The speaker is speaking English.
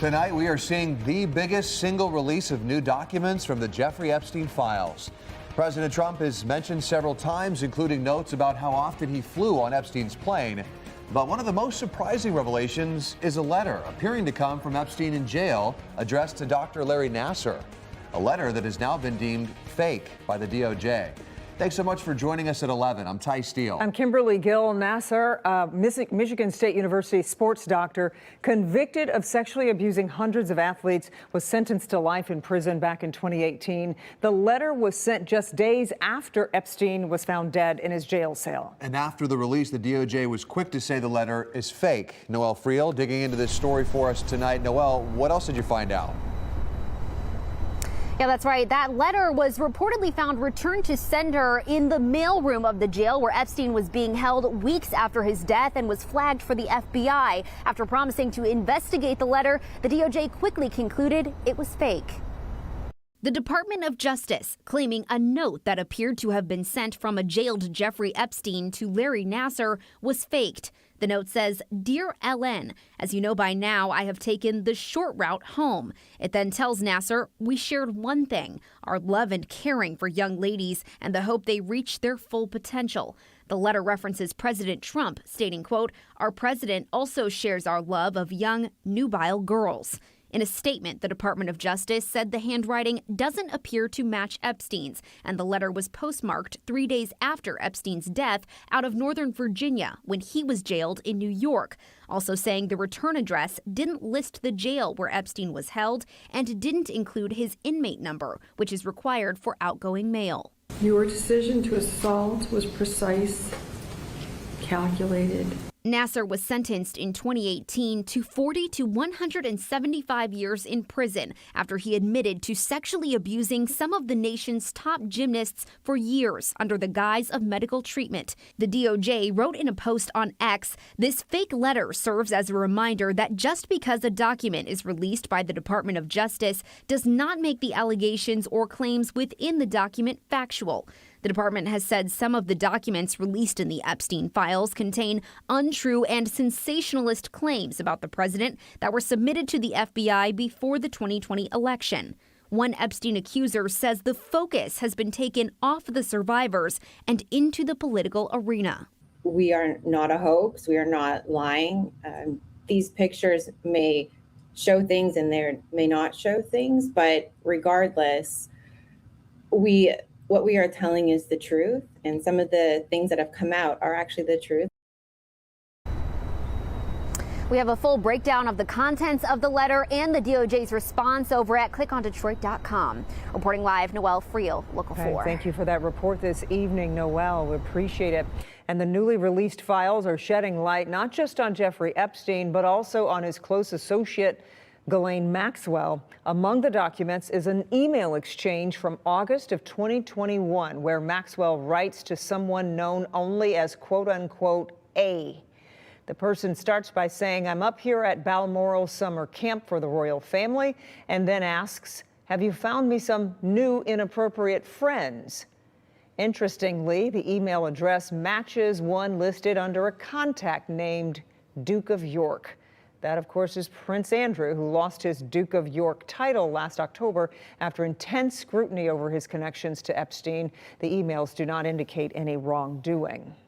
Tonight, we are seeing the biggest single release of new documents from the Jeffrey Epstein files. President Trump has mentioned several times, including notes about how often he flew on Epstein's plane. But one of the most surprising revelations is a letter appearing to come from Epstein in jail addressed to Dr. Larry Nassar, a letter that has now been deemed fake by the DOJ. Thanks so much for joining us at 11. I'm Ty Steele. I'm Kimberly Gill. Nassar, Michigan State University sports doctor, convicted of sexually abusing hundreds of athletes, was sentenced to life in prison back in 2018. The letter was sent just days after Epstein was found dead in his jail cell. And after the release, the DOJ was quick to say the letter is fake. Noelle Friel digging into this story for us tonight. Noelle, what else did you find out? Yeah, that's right. That letter was reportedly found returned to sender in the mailroom of the jail where Epstein was being held weeks after his death and was flagged for the FBI. After promising to investigate the letter, the DOJ quickly concluded it was fake. The Department of Justice claiming a note that appeared to have been sent from a jailed Jeffrey Epstein to Larry Nassar was faked. The note says, "Dear Ellen, as you know by now, I have taken the short route home." It then tells Nassar, "We shared one thing, our love and caring for young ladies and the hope they reach their full potential." The letter references President Trump, stating, quote, "Our president also shares our love of young, nubile girls." In a statement, the Department of Justice said the handwriting doesn't appear to match Epstein's, and the letter was postmarked 3 days after Epstein's death out of Northern Virginia when he was jailed in New York. Also saying the return address didn't list the jail where Epstein was held and didn't include his inmate number, which is required for outgoing mail. Your decision to assault was precise, calculated. Nassar was sentenced in 2018 to 40 to 175 years in prison after he admitted to sexually abusing some of the nation's top gymnasts for years under the guise of medical treatment. The DOJ wrote in a post on X, "This fake letter serves as a reminder that just because a document is released by the Department of Justice does not make the allegations or claims within the document factual." The department has said some of the documents released in the Epstein files contain untrue and sensationalist claims about the president that were submitted to the FBI before the 2020 election. One Epstein accuser says the focus has been taken off the survivors and into the political arena. We are not a hoax. We are not lying. These pictures may show things and they may not show things, but regardless, what we are telling is the truth, and some of the things that have come out are actually the truth. We have a full breakdown of the contents of the letter and the DOJ's response over at clickondetroit.com. Reporting live, Noelle Friel, Local 4. Thank you for that report this evening, Noelle. We appreciate it. And the newly released files are shedding light not just on Jeffrey Epstein, but also on his close associate, Ghislaine Maxwell. Among the documents is an email exchange from August of 2021 where Maxwell writes to someone known only as quote unquote A. The person starts by saying, "I'm up here at Balmoral summer camp for the royal family," and then asks, "Have you found me some new inappropriate friends?" Interestingly, the email address matches one listed under a contact named Duke of York. That, of course, is Prince Andrew, who lost his Duke of York title last October after intense scrutiny over his connections to Epstein. The emails do not indicate any wrongdoing.